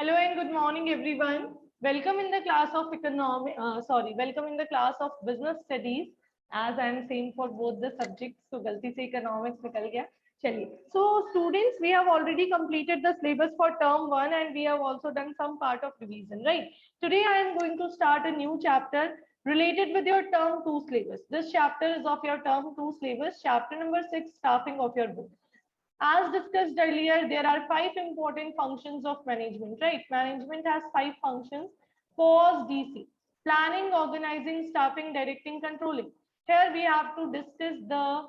Hello and good morning, everyone. Welcome in the class of welcome in the class of business studies. As I am saying for both the subjects, so गलती से economics निकल गया. चलिए. So students, we have already completed the syllabus for term 1 and we have also done some part of revision, right? Today I am going to start a new chapter related with your term 2 syllabus. This chapter is of your term 2 syllabus, chapter number 6, staffing of your book. As discussed earlier, there are 5 important functions of management, right? Management has 5 functions. Pause DC. Planning, organizing, staffing, directing, controlling. Here we have to discuss the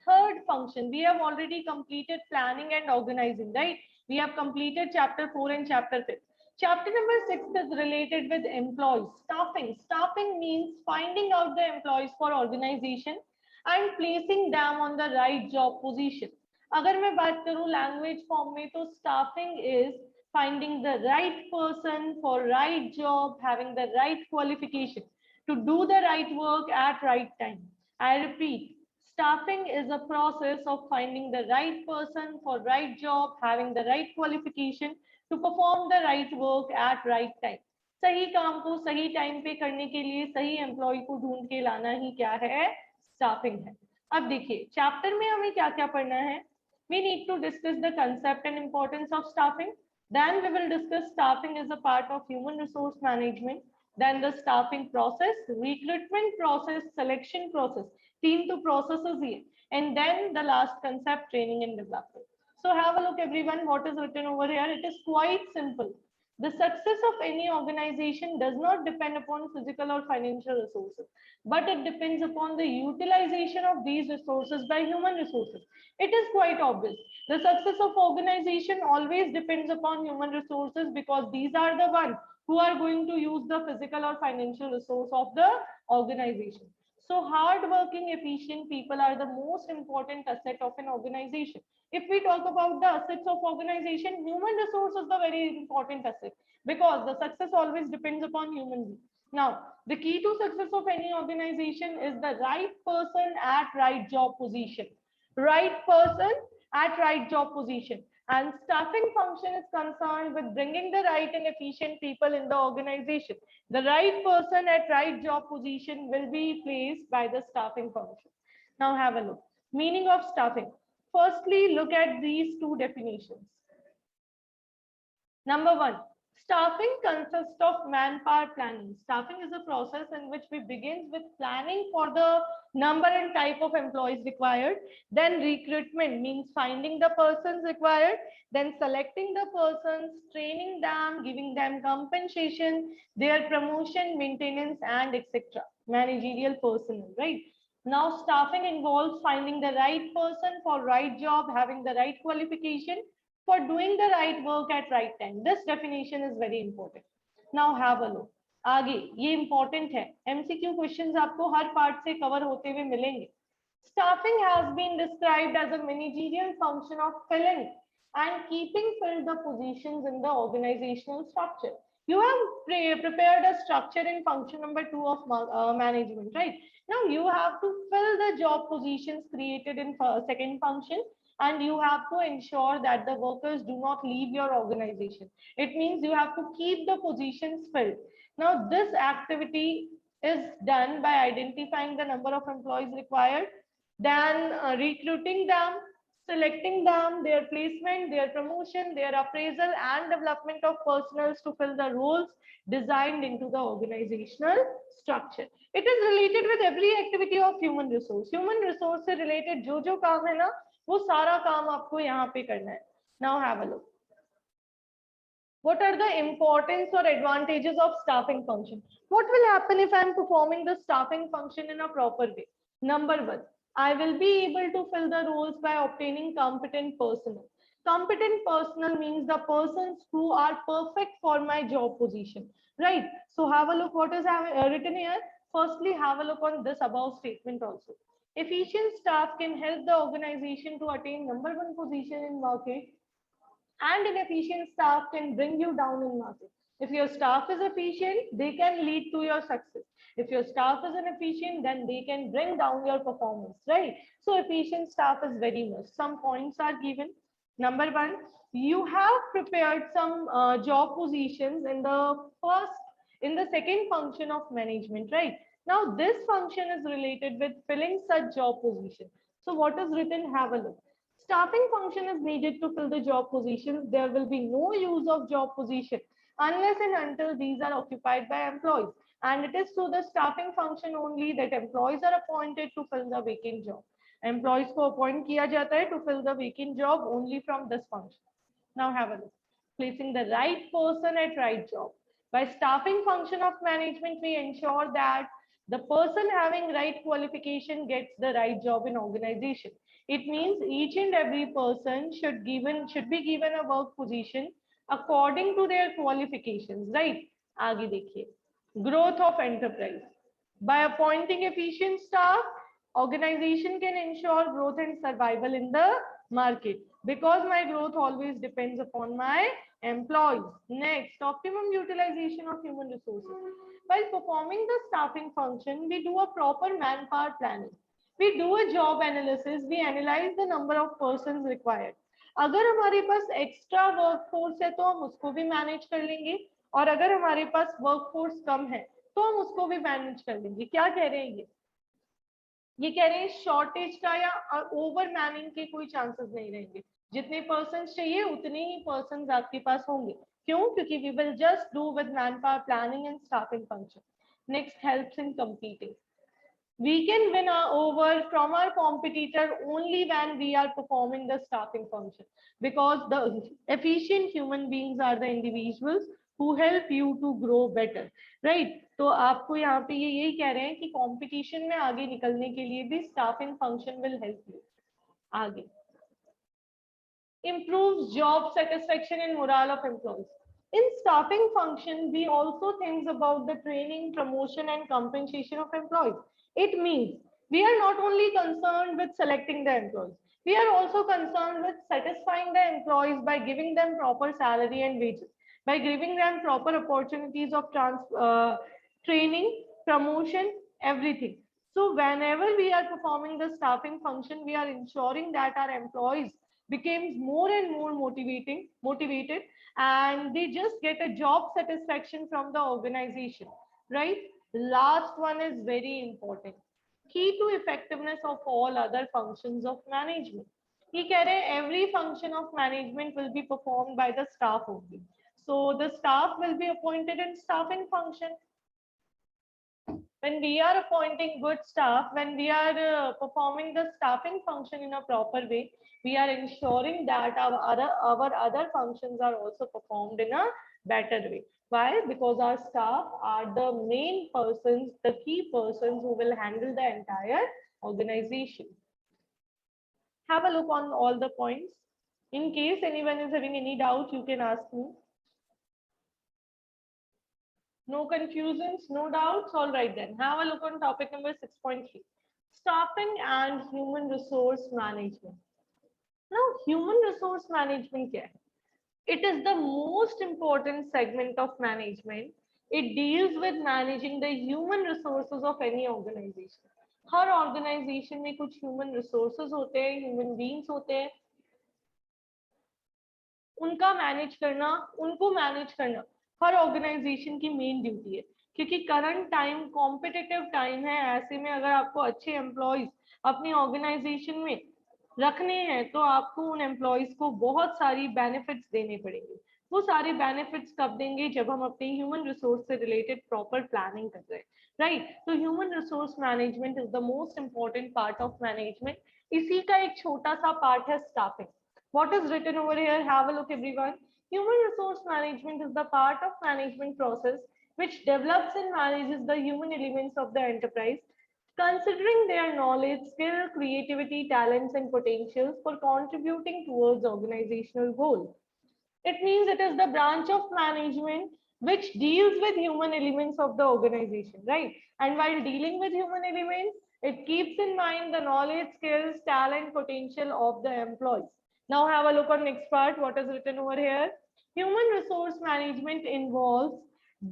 third function. We have already completed planning and organizing, right? We have completed chapter 4 and chapter 5. Chapter number 6 is related with employees. Staffing. Staffing means finding out the employees for organization and placing them on the right job position. अगर मैं बात करूं language form में तो staffing is finding the right person for right job, having the right qualification to do the right work at right time. I repeat, staffing is a process of finding the right person for right job, having the right qualification to perform the right work at right time. सही काम को सही time पे करने के लिए सही employ को ढूंढ के लाना ही क्या है, स्टाफिंग है. अब देखिए चैप्टर में हमें क्या क्या पढ़ना है. We need to discuss the concept and importance of staffing. Then we will discuss staffing as a part of human resource management. Then the staffing process, recruitment process, selection process. तीन तो processes ही है. And then the last concept, training and development. So have a look everyone, what is written over here. It is quite simple. The success of any organization does not depend upon physical or financial resources, but it depends upon the utilization of these resources by human resources. It is quite obvious. The success of organization always depends upon human resources because these are the ones who are going to use the physical or financial resource of the organization. So hard-working, efficient people are the most important asset of an organization. If we talk about the assets of organization, human resource is the very important asset because the success always depends upon human beings. Now, the key to success of any organization is the right person at right job position. Right person at right job position. And staffing function is concerned with bringing the right and efficient people in the organization. The right person at right job position will be placed by the staffing function. Now have a look. Meaning of staffing. Firstly, look at these two definitions. Number 1, staffing consists of manpower planning. Staffing is a process in which we begin with planning for the number and type of employees required. Then recruitment means finding the persons required. Then selecting the persons, training them, giving them compensation, their promotion, maintenance, and etc. Managerial personnel, right? Now, staffing involves finding the right person for right job, having the right qualification for doing the right work at right time. This definition is very important. Now have a look. आगे ये important है. MCQ questions आपको हर part से cover होते हुए मिलेंगे. Staffing has been described as a managerial function of filling and keeping filled the positions in the organizational structure. You have prepared a structure in function number 2 of management, right? Now you have to fill the job positions created in second function, and you have to ensure that the workers do not leave your organization. It means you have to keep the positions filled. Now this activity is done by identifying the number of employees required, then recruiting them, selecting them, their placement, their promotion, their appraisal and development of personnel to fill the roles designed into the organizational structure. It is related with every activity of human resource. Human resource से related जो काम है ना, वो सारा काम आपको यहाँ पे करना है. Now have a look. What are the importance or advantages of staffing function? What will happen if I am performing the staffing function in a proper way? Number 1, I will be able to fill the roles by obtaining competent personnel. Competent personnel means the persons who are perfect for my job position, right? So have a look what is written here. Firstly, have a look on this above statement also. Efficient staff can help the organization to attain number 1 position in market, and inefficient staff can bring you down in market. If your staff is efficient, they can lead to your success. If your staff is inefficient, then they can bring down your performance, right? So efficient staff is very much. Some points are given. Number 1, you have prepared some job positions in the second function of management, right? Now this function is related with filling such job position. So what is written? Have a look. Staffing function is needed to fill the job positions. There will be no use of job position unless and until these are occupied by employees. And it is through the staffing function only that employees are appointed to fill the vacant job. Employees को appoint किया जाता है to fill the vacant job only from this function. Now have a look. Placing the right person at right job. By staffing function of management, we ensure that the person having right qualification gets the right job in organization. It means each and every person should be given a work position according to their qualifications, right? आगे देखिए. Growth of enterprise. By appointing efficient staff, organization can ensure growth and survival in the market because my growth always depends upon my employees. Next, optimum utilization of human resources. While performing the staffing function, we do a proper manpower planning. We do a job analysis. We analyze the number of persons required. अगर हमारे पास extra workforce है तो हम उसको भी manage कर लेंगे और अगर हमारे पास वर्कफोर्स कम है तो हम उसको भी मैनेज कर लेंगे. क्या कह रहे हैं ये कह रहे हैं शॉर्टेज का या ओवर मैनिंग के कोई चांसेस नहीं रहेंगे. जितने पर्सन चाहिए उतने ही पर्सन आपके पास होंगे. क्यों? क्योंकि we will just do with man power planning and staffing function. Next, helps in competing. We can win over from our competitor only when we are performing the staffing function because the efficient human beings are the individuals who help you to grow better, right? तो आपको यहाँ पे ये यही कह रहे हैं कि कंपटीशन में आगे निकलने के लिए भी staffing function will help you. आगे, improves job satisfaction and morale of employees. In staffing function, we also think about the training, promotion, and compensation of employees. It means we are not only concerned with selecting the employees, we are also concerned with satisfying the employees by giving them proper salary and wages, by giving them proper opportunities of training, promotion, everything. So whenever we are performing the staffing function, we are ensuring that our employees becomes more and more motivated and they just get a job satisfaction from the organization, right? Last one is very important. Key to effectiveness of all other functions of management. ये कह रहे हैं every function of management will be performed by the staff only. So the staff will be appointed in staffing function. When we are appointing good staff, when we are performing the staffing function in a proper way, we are ensuring that our other functions are also performed in a better way. Why? Because our staff are the main persons, the key persons who will handle the entire organization. Have a look on all the points. In case anyone is having any doubt, you can ask me. No confusions, no doubts. All right then. Have a look on topic number 6.3. Staffing and human resource management. Now, human resource management क्या है? It is the most important segment of management. It deals with managing the human resources of any organization. Her organization में कुछ human resources होते हैं, human beings होते हैं. उनको manage करना हर ऑर्गेनाइजेशन की मेन ड्यूटी है क्योंकि करंट टाइम कॉम्पिटिटिव टाइम है. ऐसे में अगर आपको अच्छे एम्प्लॉयज अपनी ऑर्गेनाइजेशन में रखने हैं तो आपको उन एम्प्लॉयज को बहुत सारी बेनिफिट्स देने पड़ेंगे. वो सारे बेनिफिट्स कब देंगे? जब हम अपने ह्यूमन रिसोर्स से रिलेटेड प्रॉपर प्लानिंग कर रहे हैं, राइट? तो human resource management is the most important part of management. इसी का एक छोटा सा पार्ट है staffing. What is written over here? Have a look, everyone. Human resource management is the part of management process which develops and manages the human elements of the enterprise, considering their knowledge, skill, creativity, talents, and potentials for contributing towards organizational goals. It means it is the branch of management which deals with human elements of the organization, right? And while dealing with human elements, it keeps in mind the knowledge, skills, talent, potential of the employees. Now have a look on next part. What is written over here? Human resource management involves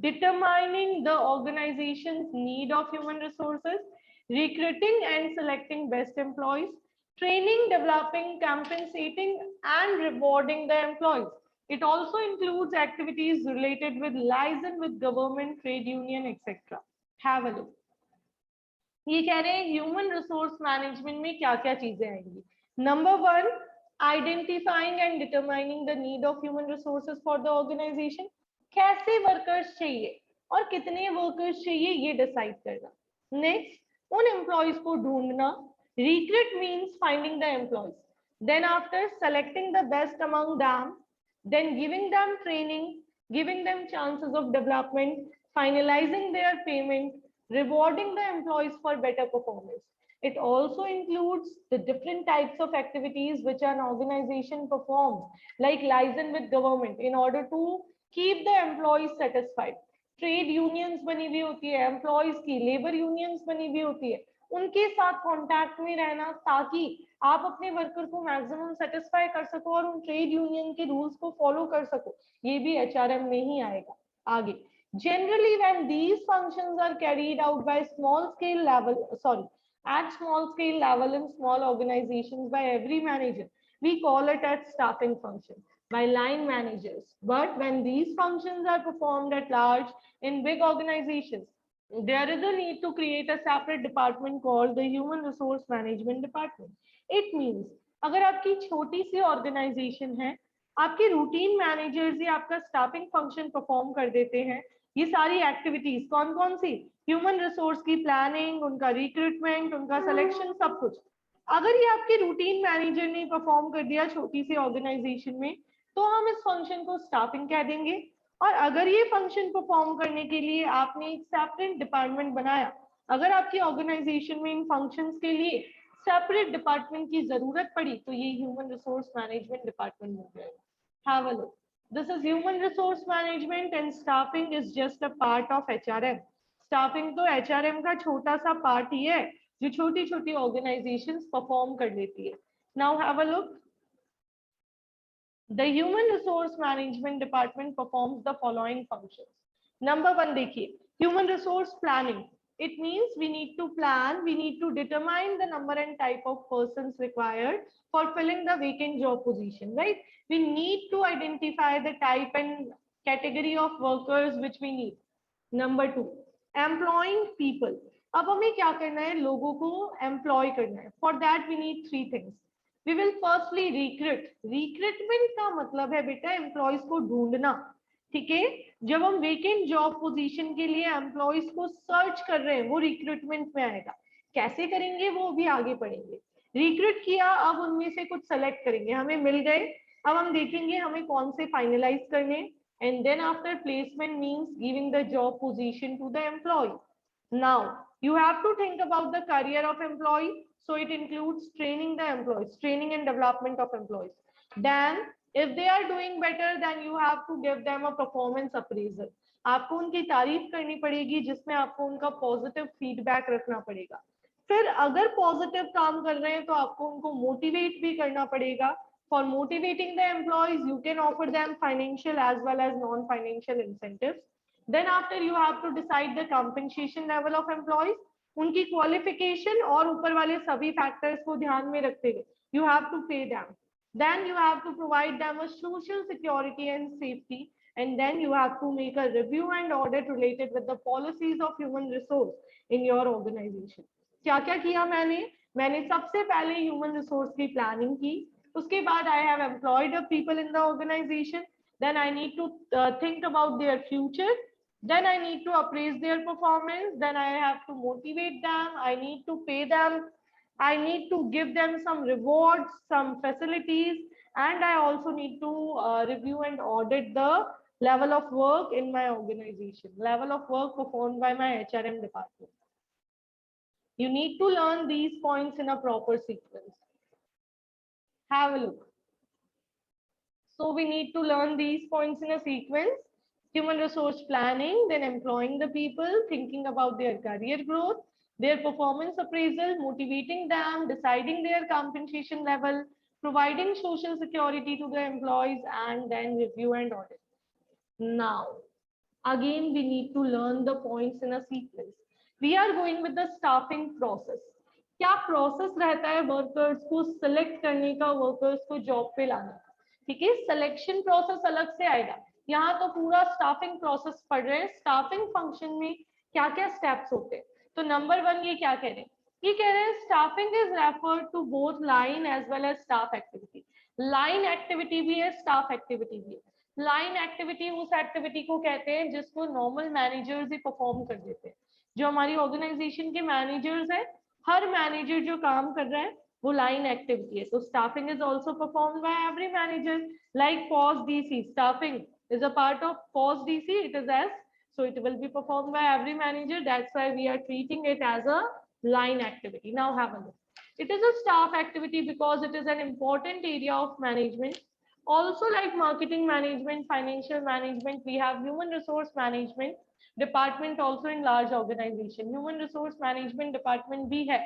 determining the organization's need of human resources, recruiting and selecting best employees, training, developing, compensating, and rewarding the employees. It also includes activities related with liaison with government, trade union, etc. Have a look. ये कह रहे हैं human resource management में क्या क्या चीजें आएंगी. Number 1, identifying and determining the need of human resources for the organisation. कैसे वर्कर्स चाहिए और कितने वर्कर्स चाहिए ये डिसाइड करना. नेक्स्ट, उन एम्प्लॉयज को ढूंढना. Recruit means finding the employees. Then after selecting the best among them, then giving them training, giving them chances of development, finalizing their payment, rewarding the employees for better performance. It also includes the different types of activities which an organization performs, like liaison with government in order to keep the employees satisfied. Trade unions बनी हुई होती है, employees की labor unions बनी हुई होती है, उनके साथ कांटेक्ट में रहना ताकि आप अपने वर्कर को मैक्सिमम सेटिस्फाई कर सको और उन ट्रेड यूनियन के रूल्स को फॉलो कर सको. ये भी एचआरएम में ही आएगा. आगे, generally when these functions are carried out by small scale level, at small scale level in small organizations by every manager, we call it as staffing function by line managers. But when these functions are performed at large in big organizations, there is a need to create a separate department called the Human Resource Management Department. It means अगर आपकी छोटी सी organisation है, आपके routine managers ही आपका staffing function perform कर देते हैं. ये सारी एक्टिविटीज कौन कौन सी, ह्यूमन रिसोर्स की प्लानिंग, उनका रिक्रूटमेंट, उनका सिलेक्शन, सब कुछ. अगर ये आपके रूटीन मैनेजर ने परफॉर्म कर दिया छोटी सी ऑर्गेनाइजेशन में, तो हम इस फंक्शन को स्टाफिंग कह देंगे. और अगर ये फंक्शन परफॉर्म करने के लिए आपने एक सेपरेट डिपार्टमेंट बनाया, अगर आपकी ऑर्गेनाइजेशन में इन फंक्शंस के लिए सेपरेट डिपार्टमेंट की जरूरत पड़ी, तो ये ह्यूमन रिसोर्स मैनेजमेंट डिपार्टमेंट हो जाएगा. Have a look. This is human resource management and staffing is just a part of HRM. Staffing तो एचआरएम का छोटा सा पार्ट ही है जो छोटी छोटी ऑर्गेनाइजेशंस परफॉर्म कर लेती है. Now have a look. The Human Resource Management Department performs the following functions. Number 1, देखिए, human resource planning. It means we need to plan, we need to determine the number and type of persons required for filling the vacant job position, right? We need to identify the type and category of workers which we need. Number 2, employing people. अब हमें क्या करना है, लोगों को employ करना है. For that we need 3 things. We will firstly recruit. Recruitment का मतलब है बेटा एम्प्लॉयज को ढूंढना. ठीक है, जब हम वेकेंट जॉब पोजीशन के लिए एम्प्लॉयज को सर्च कर रहे हैं, वो रिक्रूटमेंट में आएगा. कैसे करेंगे वो भी आगे पढ़ेंगे. रिक्रूट किया, अब उनमें से कुछ सेलेक्ट करेंगे, हमें मिल गए, अब हम देखेंगे हमें कौन से फाइनलाइज करने. And then after placement means giving the job position to the employee. Now you have to think about the career of employee. So it includes training the employees, training and development of employees. Then if they are doing better, then you have to give them a performance appraisal. आपको उनकी तारीफ करनी पड़ेगी जिसमें आपको उनका positive feedback रखना पड़ेगा. फिर अगर पॉजिटिव काम कर रहे हैं तो आपको उनको मोटिवेट भी करना पड़ेगा. For motivating the employees, you can offer them financial as well as non-financial incentives. Then after you have to decide the compensation level of employees. उनकी क्वालिफिकेशन और ऊपर वाले सभी फैक्टर्स को ध्यान में रखते हुए you have to pay them. Then you have to provide them a social security and safety. And then you have to make a review and audit related with the policies of human resource in your organization. क्या क्या किया मैंने सबसे पहले human resource की planning की. उसके बाद I have employed people in the organization. Then I need to think about their future. Then I need to appraise their performance. Then I have to motivate them. I need to pay them. I need to give them some rewards, some facilities, and I also need to review and audit the level of work in my organization, level of work performed by my HRM department. You need to learn these points in a proper sequence. Have a look. So we need to learn these points in a sequence. Human resource planning, then employing the people, thinking about their career growth, their performance appraisal, motivating them, deciding their compensation level, providing social security to the employees, and then review and audit. Now, again, we need to learn the points in a sequence. We are going with the staffing process. क्या process रहता है workers को select करने का, workers को job पे लाने का, ठीक है। सिलेक्शन प्रोसेस अलग से आएगा, यहाँ तो पूरा स्टाफिंग प्रोसेस पढ़ रहे हैं। स्टाफिंग फंक्शन में क्या क्या स्टेप्स होते हैं, तो नंबर 1 ये क्या कह रहे हैं, ये कह रहे हैं staffing is referred to both line as well as staff activity. Line activity भी है, स्टाफ एक्टिविटी भी है। लाइन एक्टिविटी उस एक्टिविटी को कहते हैं जिसको नॉर्मल मैनेजर्स ही परफॉर्म कर देते हैं। जो हमारी ऑर्गेनाइजेशन के मैनेजर्स है, हर मैनेजर जो काम कर रहा है वो लाइन एक्टिविटी है। तो staffing is also performed by every manager, like pause DC, staffing is a part of POS DC, it is as, so it will be performed by every manager, that's why we are treating it as a line activity. Now have a look, it is a staff activity because it is an important area of management. Also like marketing management, financial management, we have human resource management department also in large organization. Human resource management department भी है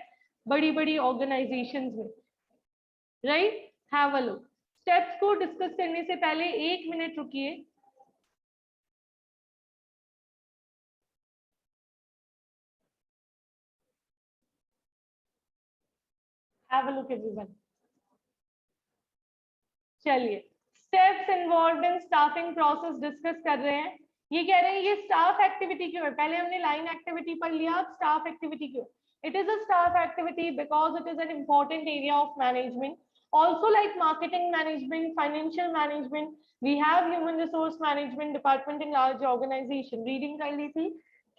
बड़ी बड़ी organizations में, right? Have a look. Steps को discuss करने से पहले 1 minute रुकिए। Have a look everyone. चलिए, steps involved in staffing process discuss कर रहे हैं। ये कह रहे हैं ये स्टाफ एक्टिविटी क्यों है, पहले हमने लाइन एक्टिविटी पढ़ लिया, अब स्टाफ एक्टिविटी क्यों। It is a staff activity because it is an important area of management, also like marketing management, financial management, we have human resource management department in large organisation. Reading कर ली थी।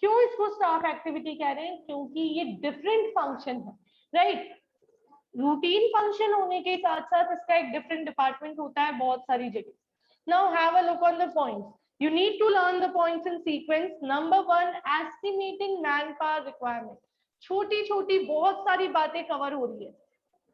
क्यों इसको staff activity कह रहे हैं, क्योंकि ये डिफरेंट फंक्शन है, राइट। रूटीन फंक्शन होने के साथ साथ इसका एक डिफरेंट डिपार्टमेंट होता है बहुत सारी जगह। Now have a look on the points, you need to learn the points in sequence. Number 1, estimating man power requirement. छोटी छोटी बहुत सारी बातें कवर हो रही है।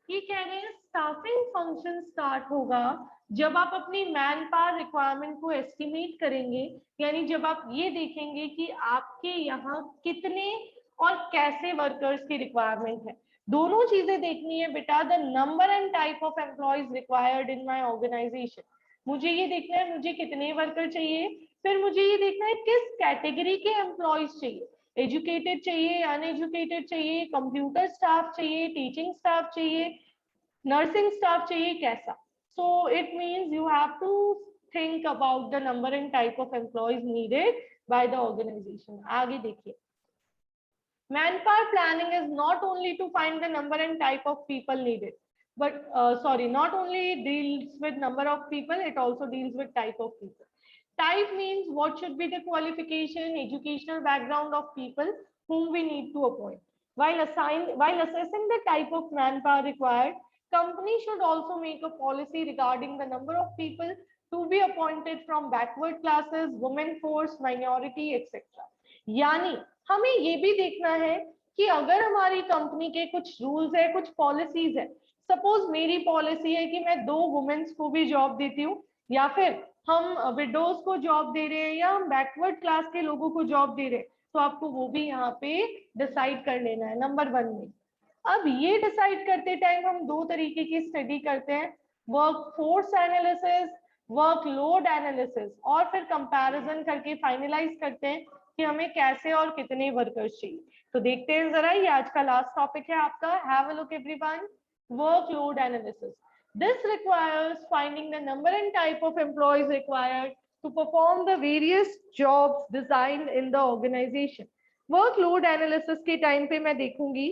ये कह रहे हैं स्टाफिंग फंक्शन स्टार्ट होगा जब आप अपनी मैन पावर रिक्वायरमेंट को एस्टिमेट करेंगे, यानी जब आप ये देखेंगे कि आपके यहाँ कितने और कैसे वर्कर्स की रिक्वायरमेंट है। दोनों चीजें देखनी है बेटा, the number and type of employees required in my organisation. मुझे ये देखना है मुझे कितने वर्कर चाहिए, फिर मुझे ये देखना है किस कैटेगरी के एम्प्लॉयज चाहिए, एजुकेटेड चाहिए, अनएजुकेटेड चाहिए, कंप्यूटर स्टाफ चाहिए, टीचिंग स्टाफ चाहिए, नर्सिंग स्टाफ चाहिए, कैसा। So it means you have to think about the number and type of employees needed by the organisation. आगे देखिए, manpower planning is not only to find the number and type of people needed, but not only deals with number of people, it also deals with type of people. Type means what should be the qualification, educational background of people whom we need to appoint. While assessing the type of manpower required, company should also make a policy regarding the number of people to be appointed from backward classes, women force, minority, etc. यानी हमें ये भी देखना है कि अगर हमारी company के कुछ रूल्स है, कुछ पॉलिसीज है, सपोज मेरी पॉलिसी है कि मैं 2 वुमेन्स को भी जॉब देती हूँ, या फिर हम विडोज को जॉब दे रहे हैं, या हम बैकवर्ड क्लास के लोगों को जॉब दे रहे हैं, तो आपको वो भी यहाँ पे डिसाइड कर लेना है नंबर 1 में। अब ये डिसाइड करते टाइम हम 2 तरीके की स्टडी करते हैं, work force analysis, workload analysis, और फिर कंपैरिजन करके फाइनलाइज करते हैं कि हमें कैसे और कितने वर्कर्स चाहिए। तो देखते हैं जरा, ये आज का लास्ट टॉपिक है आपका। Have a look everyone, workload analysis. This requires finding the number and type of employees required to perform the various jobs designed in the organization. Workload analysis के टाइम पे मैं देखूंगी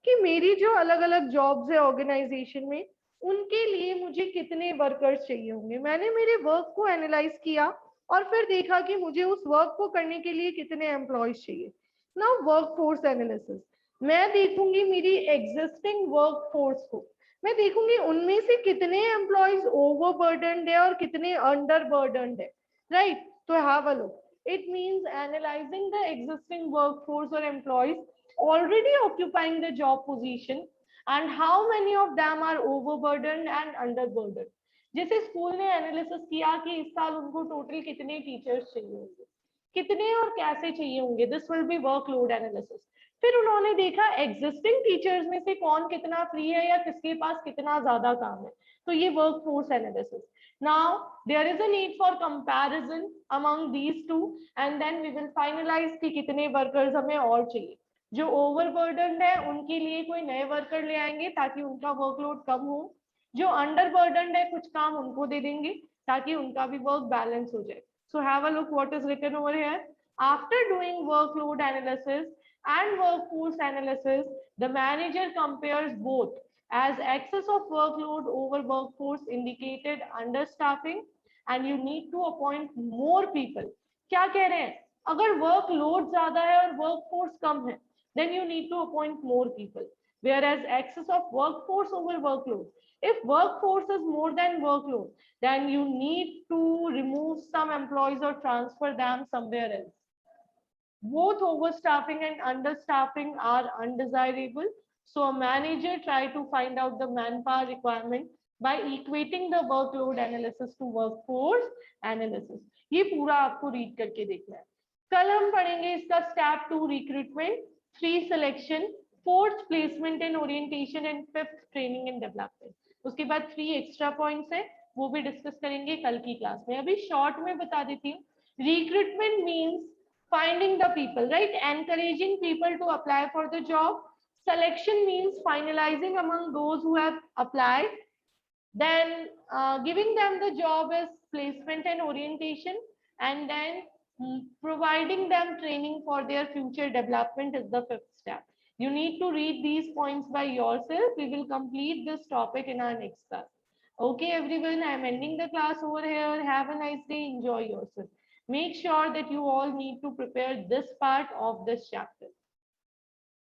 कि मेरी जो अलग अलग जॉब्स है ऑर्गेनाइजेशन में, उनके लिए मुझे कितने वर्कर्स चाहिए होंगे। मैंने मेरे वर्क को एनालाइज किया और फिर देखा कि मुझे उस वर्क को करने के लिए कितने एम्प्लॉयज चाहिए। नाउ वर्कफोर्स एनालिसिस, मैं देखूंगी मेरी एग्जिस्टिंग वर्कफोर्स को, मैं देखूंगी उनमें से कितने एम्प्लॉयज ओवरबर्डन्ड है और कितने अंडरबर्डन्ड है, राइट। तो have a look, it means analysing the existing workforce और employees already occupying the job position and how many of them are overburdened and underburdened. जैसे स्कूल ने एनालिसिस किया कि इस साल उनको टोटल कितने टीचर्स चाहिए होंगे, कितने और कैसे चाहिए होंगे, this will be workload analysis. फिर उन्होंने देखा एग्जिस्टिंग टीचर्स में से कौन कितना फ्री है या किसके पास कितना ज्यादा काम है, तो ये workforce analysis. Now there is a need for comparison among these two and then we will finalise कि कितने वर्कर्स हमें और चाहिए। जो ओवरबर्डन्ड है उनके लिए कोई नए वर्कर ले आएंगे ताकि उनका वर्कलोड कम हो, जो अंडरबर्डन्ड है कुछ काम उनको दे देंगे ताकि उनका भी वर्क बैलेंस हो जाए. So have a look what is written over here. After doing workload analysis and workforce analysis, the manager compares both as excess of workload over workforce indicated understaffing and you need to appoint more people. क्या कह रहे हैं? अगर workload ज्यादा है और workforce कम है, then you need to appoint more people. Whereas excess of workforce over workload, if workforce is more than workload, then you need to remove some employees or transfer them somewhere else. Both overstaffing and understaffing are undesirable. So a manager try to find out the manpower requirement by equating the workload analysis to workforce analysis. ये पूरा आपको read करके देखना है. कल हम पढ़ेंगे इसका step 2 recruitment, 3 selection, 4th placement and orientation and 5th training and development. उसके बाद 3 एक्स्ट्रा पॉइंट्स है, वो भी डिस्कस करेंगे कल की क्लास में. अभी शॉर्ट में बता देती हूँ. Recruitment means finding the people, right? Encouraging people to apply for the job. Selection means finalizing among those who have applied. Then giving them the job as placement and orientation, and then providing them training for their future development is the 5th step. You need to read these points by yourself. We will complete this topic in our next class. Okay, everyone, I am ending the class over here. Have a nice day. Enjoy yourself. Make sure that you all need to prepare this part of this chapter.